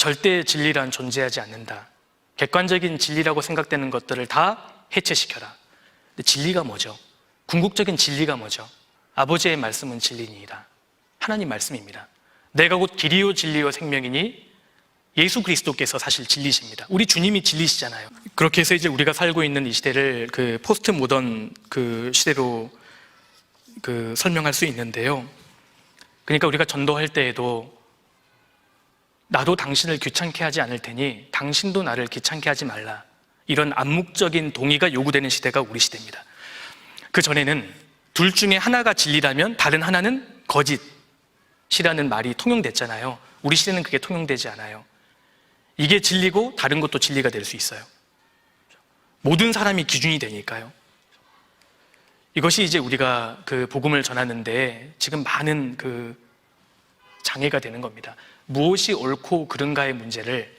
절대 진리란 존재하지 않는다. 객관적인 진리라고 생각되는 것들을 다 해체시켜라. 근데 진리가 뭐죠? 궁극적인 진리가 뭐죠? 아버지의 말씀은 진리니이다. 하나님 말씀입니다. 내가 곧 길이요 진리요 생명이니 예수 그리스도께서 사실 진리십니다. 우리 주님이 진리시잖아요. 그렇게 해서 이제 우리가 살고 있는 이 시대를 포스트 모던 시대로 설명할 수 있는데요. 그러니까 우리가 전도할 때에도 나도 당신을 귀찮게 하지 않을 테니 당신도 나를 귀찮게 하지 말라. 이런 암묵적인 동의가 요구되는 시대가 우리 시대입니다. 그 전에는 둘 중에 하나가 진리라면 다른 하나는 거짓이라는 말이 통용됐잖아요. 우리 시대는 그게 통용되지 않아요. 이게 진리고 다른 것도 진리가 될 수 있어요. 모든 사람이 기준이 되니까요. 이것이 이제 우리가 복음을 전하는데 지금 많은 장애가 되는 겁니다. 무엇이 옳고 그른가의 문제를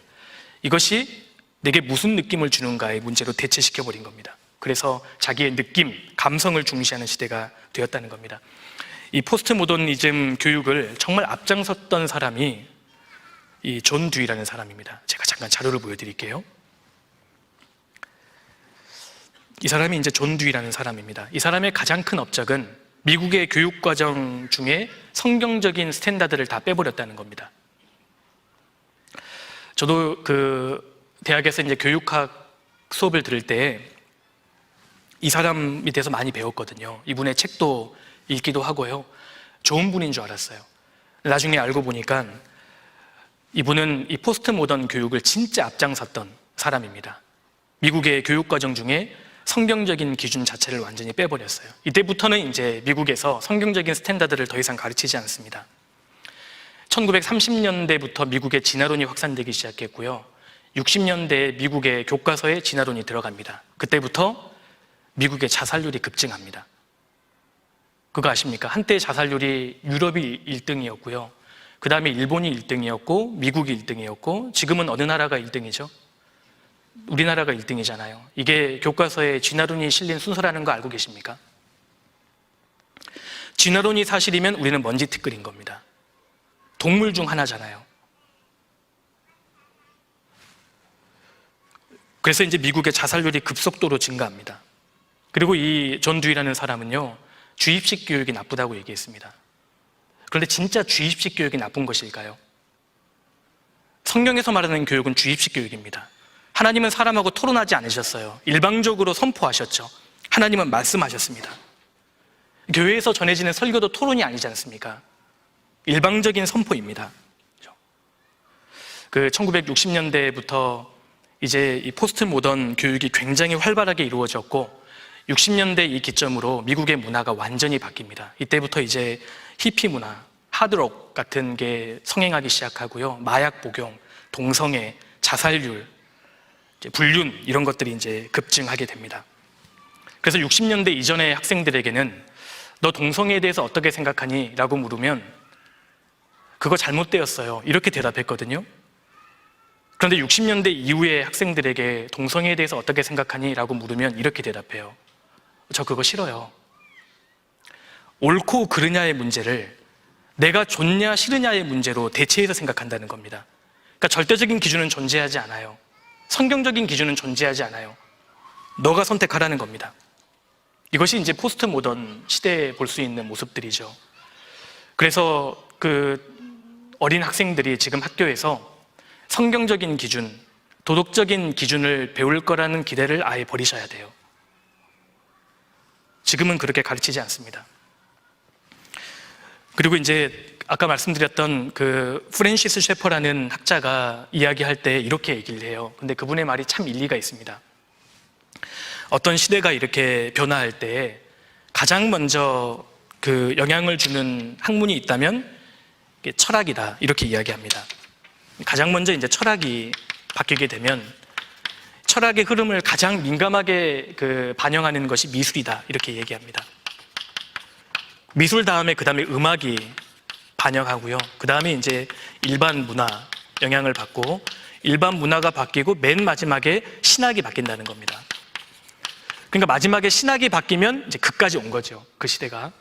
이것이 내게 무슨 느낌을 주는가의 문제로 대체시켜버린 겁니다. 그래서 자기의 느낌, 감성을 중시하는 시대가 되었다는 겁니다. 이 포스트 모더니즘 교육을 정말 앞장섰던 사람이 이 존 듀이라는 사람입니다. 제가 잠깐 자료를 보여드릴게요. 이 사람이 이제 존 듀이라는 사람입니다. 이 사람의 가장 큰 업적은 미국의 교육과정 중에 성경적인 스탠다드를 다 빼버렸다는 겁니다. 저도 대학에서 이제 교육학 수업을 들을 때 이 사람에 대해서 많이 배웠거든요. 이분의 책도 읽기도 하고요. 좋은 분인 줄 알았어요. 나중에 알고 보니까 이분은 이 포스트 모던 교육을 진짜 앞장섰던 사람입니다. 미국의 교육과정 중에 성경적인 기준 자체를 완전히 빼버렸어요. 이때부터는 이제 미국에서 성경적인 스탠다드를 더 이상 가르치지 않습니다. 1930년대부터 미국의 진화론이 확산되기 시작했고요. 60년대에 미국의 교과서에 진화론이 들어갑니다. 그때부터 미국의 자살률이 급증합니다. 그거 아십니까? 한때 자살률이 유럽이 1등이었고요. 그 다음에 일본이 1등이었고 미국이 1등이었고 지금은 어느 나라가 1등이죠? 우리나라가 1등이잖아요. 이게 교과서에 진화론이 실린 순서라는 거 알고 계십니까? 진화론이 사실이면 우리는 먼지티끌인 겁니다. 동물 중 하나잖아요. 그래서 이제 미국의 자살률이 급속도로 증가합니다. 그리고 이 존 듀이라는 사람은요, 주입식 교육이 나쁘다고 얘기했습니다. 그런데 진짜 주입식 교육이 나쁜 것일까요? 성경에서 말하는 교육은 주입식 교육입니다. 하나님은 사람하고 토론하지 않으셨어요. 일방적으로 선포하셨죠. 하나님은 말씀하셨습니다. 교회에서 전해지는 설교도 토론이 아니지 않습니까? 일방적인 선포입니다. 1960년대부터 이제 이 포스트 모던 교육이 굉장히 활발하게 이루어졌고 60년대 이 기점으로 미국의 문화가 완전히 바뀝니다. 이때부터 이제 히피 문화, 하드록 같은 게 성행하기 시작하고요. 마약 복용, 동성애, 자살률, 불륜 이런 것들이 이제 급증하게 됩니다. 그래서 60년대 이전의 학생들에게는 너 동성애에 대해서 어떻게 생각하니? 라고 물으면 그거 잘못되었어요. 이렇게 대답했거든요. 그런데 60년대 이후의 학생들에게 동성애에 대해서 어떻게 생각하니? 라고 물으면 이렇게 대답해요. 저 그거 싫어요. 옳고 그르냐의 문제를 내가 좋냐 싫으냐의 문제로 대체해서 생각한다는 겁니다. 그러니까 절대적인 기준은 존재하지 않아요. 성경적인 기준은 존재하지 않아요. 너가 선택하라는 겁니다. 이것이 이제 포스트 모던 시대에 볼 수 있는 모습들이죠. 그래서 어린 학생들이 지금 학교에서 성경적인 기준, 도덕적인 기준을 배울 거라는 기대를 아예 버리셔야 돼요. 지금은 그렇게 가르치지 않습니다. 그리고 이제 아까 말씀드렸던 프랜시스 셰퍼라는 학자가 이야기할 때 이렇게 얘기를 해요. 근데 그분의 말이 참 일리가 있습니다. 어떤 시대가 이렇게 변화할 때 가장 먼저 영향을 주는 학문이 있다면 이게 철학이다 이렇게 이야기합니다. 가장 먼저 이제 철학이 바뀌게 되면 철학의 흐름을 가장 민감하게 반영하는 것이 미술이다 이렇게 얘기합니다. 미술 다음에 그 다음에 음악이 반영하고요. 그 다음에 이제 일반 문화 영향을 받고 일반 문화가 바뀌고 맨 마지막에 신학이 바뀐다는 겁니다. 그러니까 마지막에 신학이 바뀌면 이제 그까지 온 거죠. 그 시대가.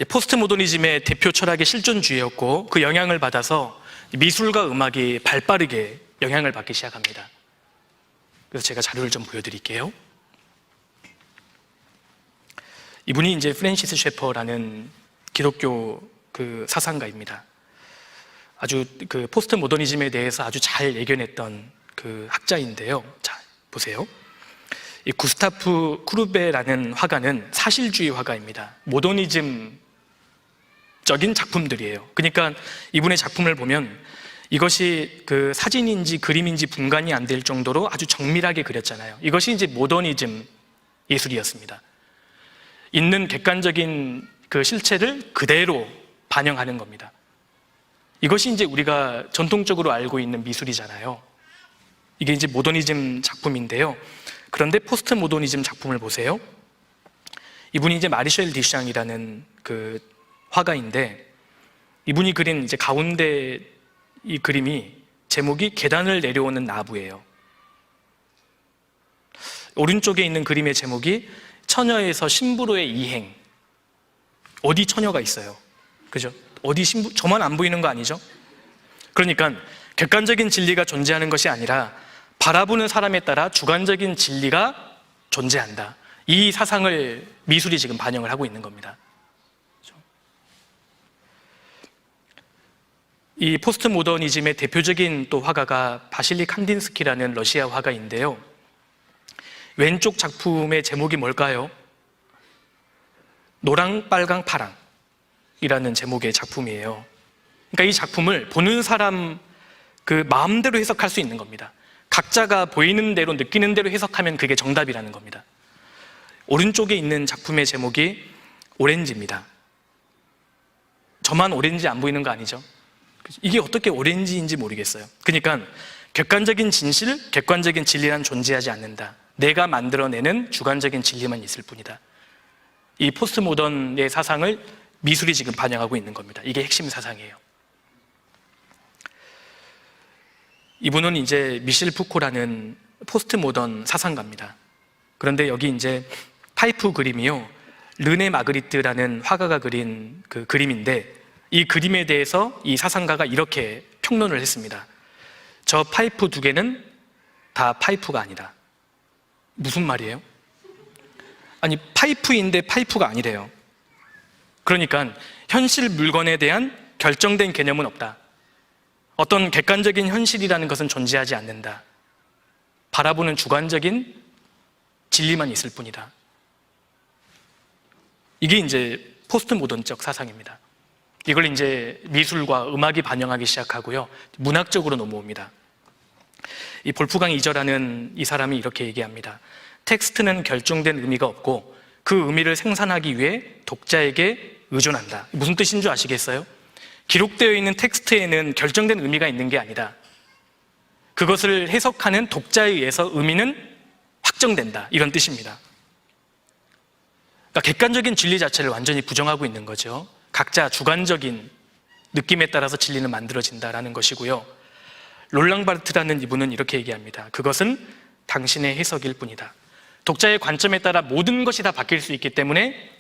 포스트 모더니즘의 대표 철학이 실존주의였고 그 영향을 받아서 미술과 음악이 발빠르게 영향을 받기 시작합니다. 그래서 제가 자료를 좀 보여드릴게요. 이분이 이제 프랜시스 셰퍼라는 기독교 그 사상가입니다. 아주 그 포스트 모더니즘에 대해서 아주 잘 예견했던 그 학자인데요. 자, 보세요. 이 구스타프 크루베라는 화가는 사실주의 화가입니다. 모더니즘적인 작품들이에요. 그러니까 이분의 작품을 보면 이것이 그 사진인지 그림인지 분간이 안 될 정도로 아주 정밀하게 그렸잖아요. 이것이 이제 모더니즘 예술이었습니다. 있는 객관적인 그 실체를 그대로 반영하는 겁니다. 이것이 이제 우리가 전통적으로 알고 있는 미술이잖아요. 이게 이제 모더니즘 작품인데요. 그런데 포스트 모더니즘 작품을 보세요. 이분이 이제 마리셸 디샹이라는 그 화가인데, 이분이 그린 이제 가운데 이 그림이 제목이 계단을 내려오는 나부예요. 오른쪽에 있는 그림의 제목이 처녀에서 신부로의 이행. 어디 처녀가 있어요? 그죠? 어디 신부, 저만 안 보이는 거 아니죠? 그러니까 객관적인 진리가 존재하는 것이 아니라 바라보는 사람에 따라 주관적인 진리가 존재한다. 이 사상을 미술이 지금 반영을 하고 있는 겁니다. 이 포스트 모더니즘의 대표적인 또 화가가 바실리 칸딘스키라는 러시아 화가인데요. 왼쪽 작품의 제목이 뭘까요? 노랑, 빨강, 파랑이라는 제목의 작품이에요. 그러니까 이 작품을 보는 사람 그 마음대로 해석할 수 있는 겁니다. 각자가 보이는 대로 느끼는 대로 해석하면 그게 정답이라는 겁니다. 오른쪽에 있는 작품의 제목이 오렌지입니다. 저만 오렌지 안 보이는 거 아니죠? 이게 어떻게 오렌지인지 모르겠어요. 그러니까 객관적인 진실, 객관적인 진리란 존재하지 않는다. 내가 만들어내는 주관적인 진리만 있을 뿐이다. 이 포스트 모던의 사상을 미술이 지금 반영하고 있는 겁니다. 이게 핵심 사상이에요. 이분은 이제 미셸 푸코라는 포스트 모던 사상가입니다. 그런데 여기 이제 파이프 그림이요, 르네 마그리트라는 화가가 그린 그 그림인데, 이 그림에 대해서 이 사상가가 이렇게 평론을 했습니다. 저 파이프 두 개는 다 파이프가 아니다. 무슨 말이에요? 아니, 파이프인데 파이프가 아니래요. 그러니까 현실 물건에 대한 결정된 개념은 없다. 어떤 객관적인 현실이라는 것은 존재하지 않는다. 바라보는 주관적인 진리만 있을 뿐이다. 이게 이제 포스트 모던적 사상입니다. 이걸 이제 미술과 음악이 반영하기 시작하고요, 문학적으로 넘어옵니다. 이 볼프강 이저라는 이 사람이 이렇게 얘기합니다. 텍스트는 결정된 의미가 없고 그 의미를 생산하기 위해 독자에게 의존한다. 무슨 뜻인 줄 아시겠어요? 기록되어 있는 텍스트에는 결정된 의미가 있는 게 아니다. 그것을 해석하는 독자에 의해서 의미는 확정된다. 이런 뜻입니다. 그러니까 객관적인 진리 자체를 완전히 부정하고 있는 거죠. 각자 주관적인 느낌에 따라서 진리는 만들어진다라는 것이고요. 롤랑 바르트라는 이분은 이렇게 얘기합니다. 그것은 당신의 해석일 뿐이다. 독자의 관점에 따라 모든 것이 다 바뀔 수 있기 때문에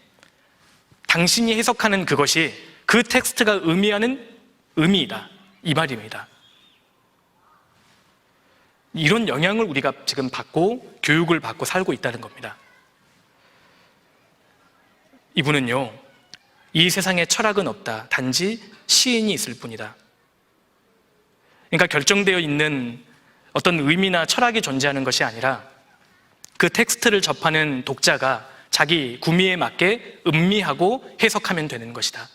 당신이 해석하는 그것이 그 텍스트가 의미하는 의미이다. 이 말입니다. 이런 영향을 우리가 지금 받고 교육을 받고 살고 있다는 겁니다. 이분은요, 이 세상에 철학은 없다. 단지 시인이 있을 뿐이다. 그러니까 결정되어 있는 어떤 의미나 철학이 존재하는 것이 아니라 그 텍스트를 접하는 독자가 자기 구미에 맞게 음미하고 해석하면 되는 것이다.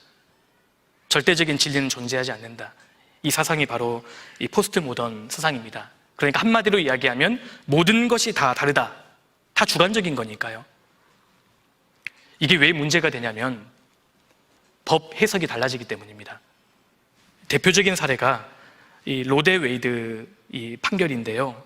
절대적인 진리는 존재하지 않는다. 이 사상이 바로 이 포스트 모던 사상입니다. 그러니까 한마디로 이야기하면 모든 것이 다 다르다. 다 주관적인 거니까요. 이게 왜 문제가 되냐면 법 해석이 달라지기 때문입니다. 대표적인 사례가 이 로데 웨이드 이 판결인데요.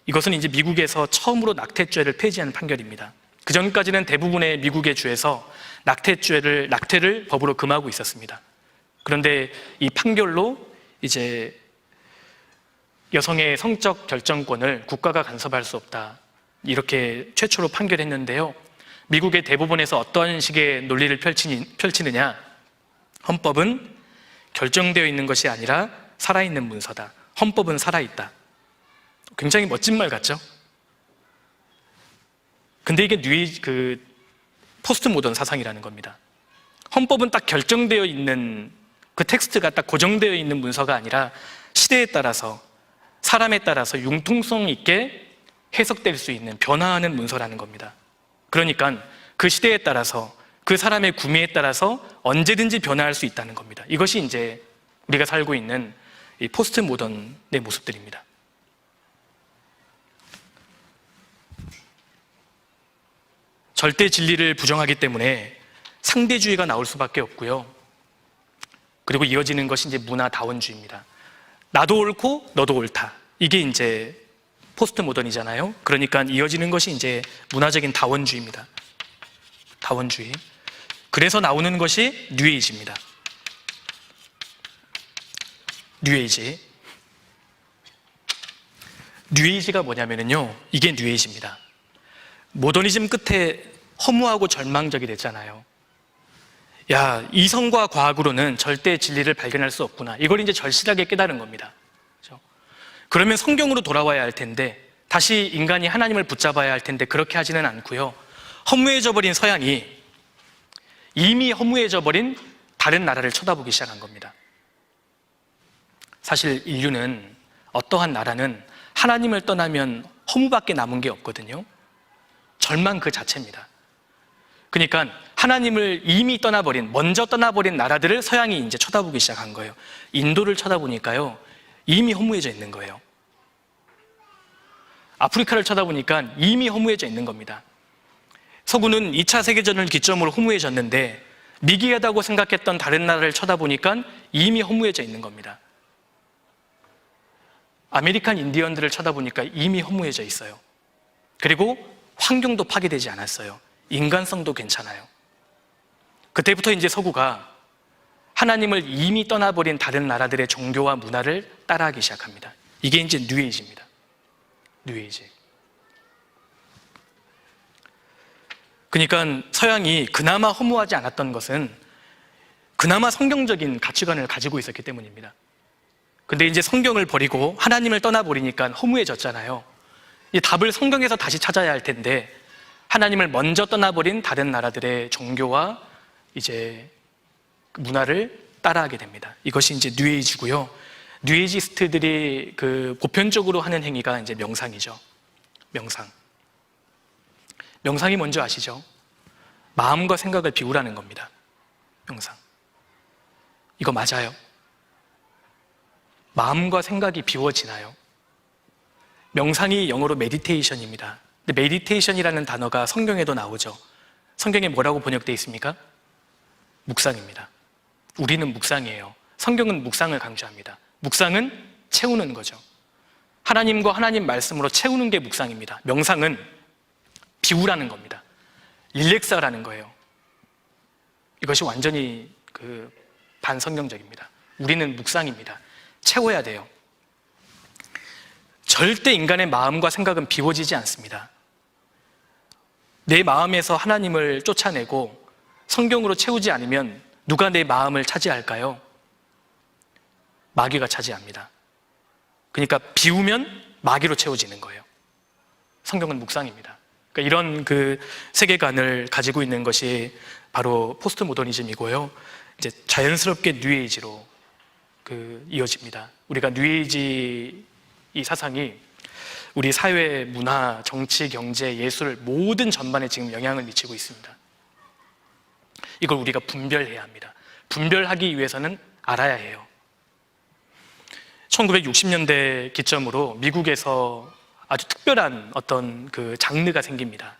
이것은 이제 미국에서 처음으로 낙태죄를 폐지하는 판결입니다. 그 전까지는 대부분의 미국의 주에서 낙태를 법으로 금하고 있었습니다. 그런데 이 판결로 이제 여성의 성적 결정권을 국가가 간섭할 수 없다. 이렇게 최초로 판결했는데요. 미국의 대법원에서 어떤 식의 논리를 펼치느냐? 헌법은 결정되어 있는 것이 아니라 살아있는 문서다. 헌법은 살아있다. 굉장히 멋진 말 같죠? 근데 이게 포스트 모던 사상이라는 겁니다. 헌법은 딱 결정되어 있는 그 텍스트가 딱 고정되어 있는 문서가 아니라 시대에 따라서 사람에 따라서 융통성 있게 해석될 수 있는 변화하는 문서라는 겁니다. 그러니까 그 시대에 따라서 그 사람의 구미에 따라서 언제든지 변화할 수 있다는 겁니다. 이것이 이제 우리가 살고 있는 이 포스트 모던의 모습들입니다. 절대 진리를 부정하기 때문에 상대주의가 나올 수밖에 없고요. 그리고 이어지는 것이 이제 문화다원주의입니다. 나도 옳고 너도 옳다. 이게 이제 포스트 모던이잖아요. 그러니까 이어지는 것이 이제 문화적인 다원주의입니다. 다원주의. 그래서 나오는 것이 뉴에이지입니다. 뉴에이지. 뉴에이지가 뭐냐면요. 이게 뉴에이지입니다. 모더니즘 끝에 허무하고 절망적이 됐잖아요. 야, 이성과 과학으로는 절대 진리를 발견할 수 없구나. 이걸 이제 절실하게 깨달은 겁니다. 그렇죠? 그러면 성경으로 돌아와야 할 텐데, 다시 인간이 하나님을 붙잡아야 할 텐데 그렇게 하지는 않고요. 허무해져 버린 서양이 이미 허무해져 버린 다른 나라를 쳐다보기 시작한 겁니다. 사실 인류는, 어떠한 나라는 하나님을 떠나면 허무밖에 남은 게 없거든요. 절망 그 자체입니다. 그러니까 하나님을 이미 먼저 떠나버린 나라들을 서양이 이제 쳐다보기 시작한 거예요. 인도를 쳐다보니까요, 이미 허무해져 있는 거예요. 아프리카를 쳐다보니까 이미 허무해져 있는 겁니다. 서구는 2차 세계전을 기점으로 허무해졌는데 미개하다고 생각했던 다른 나라를 쳐다보니까 이미 허무해져 있는 겁니다. 아메리칸 인디언들을 쳐다보니까 이미 허무해져 있어요. 그리고 환경도 파괴되지 않았어요. 인간성도 괜찮아요. 그때부터 이제 서구가 하나님을 이미 떠나버린 다른 나라들의 종교와 문화를 따라하기 시작합니다. 이게 이제 뉴에이지입니다. 뉴에이지. 그러니까 서양이 그나마 허무하지 않았던 것은 그나마 성경적인 가치관을 가지고 있었기 때문입니다. 근데 이제 성경을 버리고 하나님을 떠나버리니까 허무해졌잖아요. 이 답을 성경에서 다시 찾아야 할 텐데 하나님을 먼저 떠나버린 다른 나라들의 종교와 이제 문화를 따라하게 됩니다. 이것이 이제 뉴에이지고요. 뉴에이지스트들이 보편적으로 하는 행위가 이제 명상이죠. 명상. 명상이 뭔지 아시죠? 마음과 생각을 비우라는 겁니다. 명상. 이거 맞아요? 마음과 생각이 비워지나요? 명상이 영어로 메디테이션입니다. 근데 메디테이션이라는 단어가 성경에도 나오죠. 성경에 뭐라고 번역되어 있습니까? 묵상입니다. 우리는 묵상이에요. 성경은 묵상을 강조합니다. 묵상은 채우는 거죠. 하나님과 하나님 말씀으로 채우는 게 묵상입니다. 명상은 비우라는 겁니다. 릴렉스하라는 거예요. 이것이 완전히 반성경적입니다. 우리는 묵상입니다. 채워야 돼요. 절대 인간의 마음과 생각은 비워지지 않습니다. 내 마음에서 하나님을 쫓아내고 성경으로 채우지 않으면 누가 내 마음을 차지할까요? 마귀가 차지합니다. 그러니까 비우면 마귀로 채워지는 거예요. 성경은 묵상입니다. 그러니까 이런 세계관을 가지고 있는 것이 바로 포스트 모더니즘이고요. 이제 자연스럽게 뉴에이지로 이어집니다. 우리가 뉴에이지 이 사상이 우리 사회, 문화, 정치, 경제, 예술 모든 전반에 지금 영향을 미치고 있습니다. 이걸 우리가 분별해야 합니다. 분별하기 위해서는 알아야 해요. 1960년대 기점으로 미국에서 아주 특별한 어떤 장르가 생깁니다.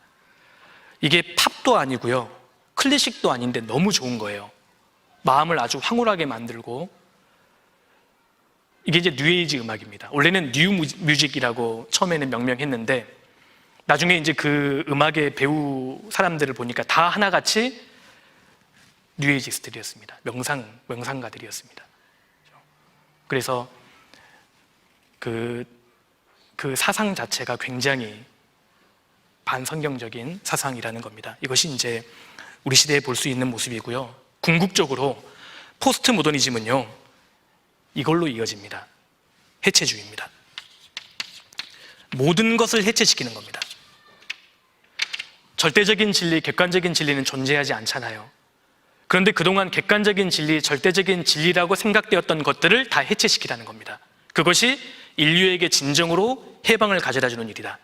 이게 팝도 아니고요, 클래식도 아닌데 너무 좋은 거예요. 마음을 아주 황홀하게 만들고, 이게 이제 뉴에이지 음악입니다. 원래는 뉴 뮤직이라고 처음에는 명명했는데 나중에 이제 그 음악의 배우 사람들을 보니까 다 하나같이 뉴에이지스트들이었습니다. 명상가들이었습니다. 그래서 그 사상 자체가 굉장히 반성경적인 사상이라는 겁니다. 이것이 이제 우리 시대에 볼 수 있는 모습이고요. 궁극적으로 포스트 모더니즘은요, 이걸로 이어집니다. 해체주의입니다. 모든 것을 해체시키는 겁니다. 절대적인 진리, 객관적인 진리는 존재하지 않잖아요. 그런데 그동안 객관적인 진리, 절대적인 진리라고 생각되었던 것들을 다 해체시키라는 겁니다. 그것이 인류에게 진정으로 해방을 가져다 주는 일이다.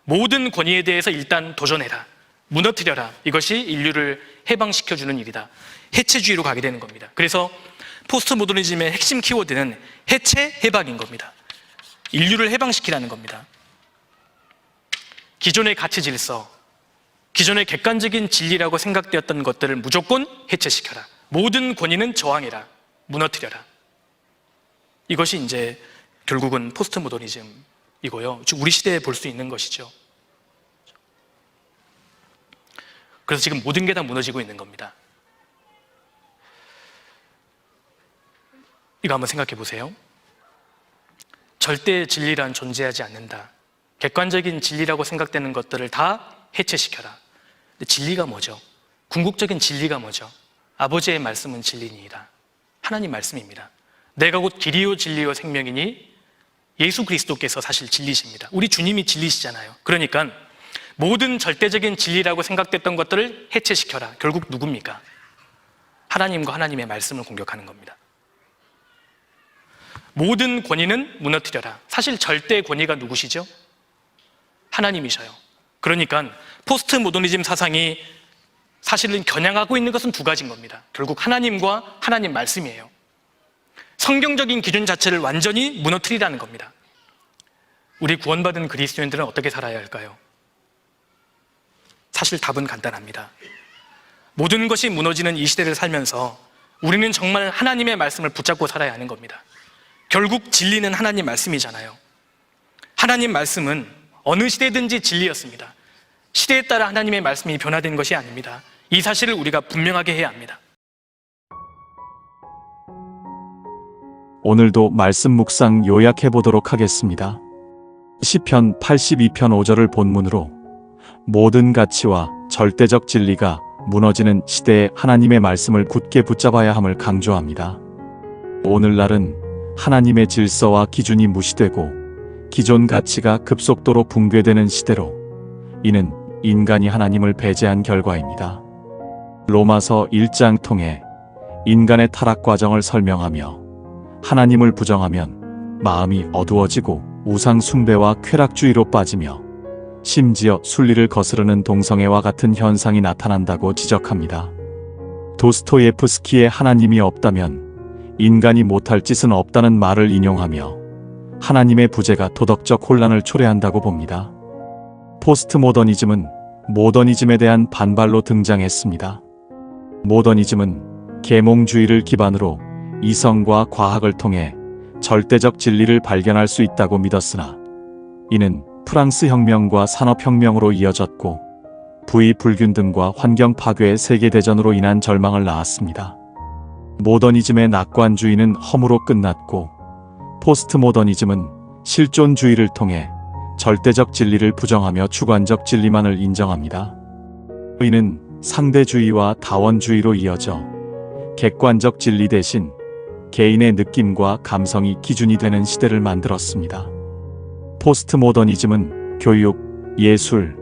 모든 권위에 대해서 일단 도전해라. 무너뜨려라. 이것이 인류를 해방시켜주는 일이다. 해체주의로 가게 되는 겁니다. 그래서 포스트 모더니즘의 핵심 키워드는 해체, 해방인 겁니다. 인류를 해방시키라는 겁니다. 기존의 가치 질서, 기존의 객관적인 진리라고 생각되었던 것들을 무조건 해체시켜라. 모든 권위는 저항해라. 무너뜨려라. 이것이 이제 결국은 포스트 모더니즘이고요. 우리 시대에 볼 수 있는 것이죠. 그래서 지금 모든 게 다 무너지고 있는 겁니다. 이거 한번 생각해 보세요. 절대 진리란 존재하지 않는다. 객관적인 진리라고 생각되는 것들을 다 해체시켜라. 근데 진리가 뭐죠? 궁극적인 진리가 뭐죠? 아버지의 말씀은 진리니이다. 하나님 말씀입니다. 내가 곧 길이요 진리요 생명이니 예수 그리스도께서 사실 진리십니다. 우리 주님이 진리시잖아요. 그러니까 모든 절대적인 진리라고 생각됐던 것들을 해체시켜라. 결국 누굽니까? 하나님과 하나님의 말씀을 공격하는 겁니다. 모든 권위는 무너뜨려라. 사실 절대 권위가 누구시죠? 하나님이셔요. 그러니까 포스트 모더니즘 사상이 사실은 겨냥하고 있는 것은 두 가지인 겁니다. 결국 하나님과 하나님 말씀이에요. 성경적인 기준 자체를 완전히 무너뜨리라는 겁니다. 우리 구원받은 그리스도인들은 어떻게 살아야 할까요? 사실 답은 간단합니다. 모든 것이 무너지는 이 시대를 살면서 우리는 정말 하나님의 말씀을 붙잡고 살아야 하는 겁니다. 결국 진리는 하나님 말씀이잖아요. 하나님 말씀은 어느 시대든지 진리였습니다. 시대에 따라 하나님의 말씀이 변화된 것이 아닙니다. 이 사실을 우리가 분명하게 해야 합니다. 오늘도 말씀 묵상 요약해 보도록 하겠습니다. 시편 82편 5절을 본문으로 모든 가치와 절대적 진리가 무너지는 시대에 하나님의 말씀을 굳게 붙잡아야 함을 강조합니다. 오늘날은 하나님의 질서와 기준이 무시되고 기존 가치가 급속도로 붕괴되는 시대로, 이는 인간이 하나님을 배제한 결과입니다. 로마서 1장 통해 인간의 타락 과정을 설명하며 하나님을 부정하면 마음이 어두워지고 우상 숭배와 쾌락주의로 빠지며 심지어 순리를 거스르는 동성애와 같은 현상이 나타난다고 지적합니다. 도스토예프스키의 하나님이 없다면 인간이 못할 짓은 없다는 말을 인용하며 하나님의 부재가 도덕적 혼란을 초래한다고 봅니다. 포스트 모더니즘은 모더니즘에 대한 반발로 등장했습니다. 모더니즘은 계몽주의를 기반으로 이성과 과학을 통해 절대적 진리를 발견할 수 있다고 믿었으나, 이는 프랑스 혁명과 산업혁명으로 이어졌고 부의 불균등과 환경 파괴의 세계대전으로 인한 절망을 낳았습니다. 모더니즘의 낙관주의는 허무로 끝났고 포스트 모더니즘은 실존주의를 통해 절대적 진리를 부정하며 주관적 진리만을 인정합니다. 이는 상대주의와 다원주의로 이어져 객관적 진리 대신 개인의 느낌과 감성이 기준이 되는 시대를 만들었습니다. 포스트 모더니즘은 교육, 예술,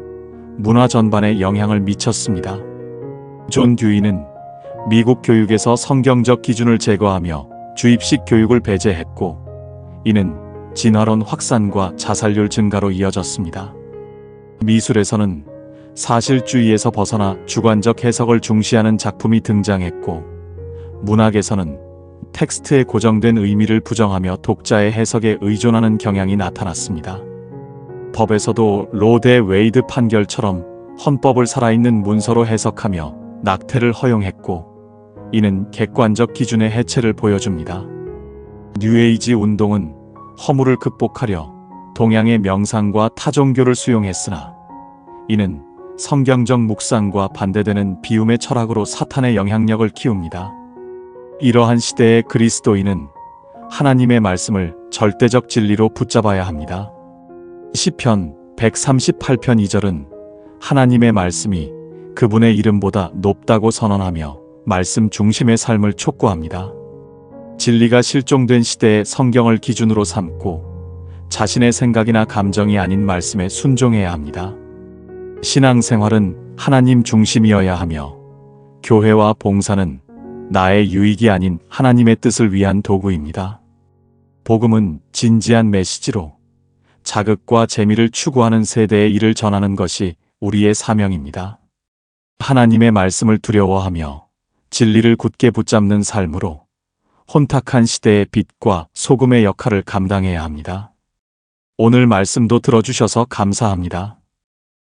문화 전반에 영향을 미쳤습니다. 존 듀이는 미국 교육에서 성경적 기준을 제거하며 주입식 교육을 배제했고, 이는 진화론 확산과 자살률 증가로 이어졌습니다. 미술에서는 사실주의에서 벗어나 주관적 해석을 중시하는 작품이 등장했고, 문학에서는 텍스트의 고정된 의미를 부정하며 독자의 해석에 의존하는 경향이 나타났습니다. 법에서도 로 대 웨이드 판결처럼 헌법을 살아있는 문서로 해석하며 낙태를 허용했고, 이는 객관적 기준의 해체를 보여줍니다. 뉴에이지 운동은 허물을 극복하려 동양의 명상과 타종교를 수용했으나, 이는 성경적 묵상과 반대되는 비움의 철학으로 사탄의 영향력을 키웁니다. 이러한 시대의 그리스도인은 하나님의 말씀을 절대적 진리로 붙잡아야 합니다. 시편 138편 2절은 하나님의 말씀이 그분의 이름보다 높다고 선언하며 말씀 중심의 삶을 촉구합니다. 진리가 실종된 시대에 성경을 기준으로 삼고 자신의 생각이나 감정이 아닌 말씀에 순종해야 합니다. 신앙생활은 하나님 중심이어야 하며 교회와 봉사는 나의 유익이 아닌 하나님의 뜻을 위한 도구입니다. 복음은 진지한 메시지로 자극과 재미를 추구하는 세대의 일을 전하는 것이 우리의 사명입니다. 하나님의 말씀을 두려워하며 진리를 굳게 붙잡는 삶으로 혼탁한 시대의 빛과 소금의 역할을 감당해야 합니다. 오늘 말씀도 들어주셔서 감사합니다.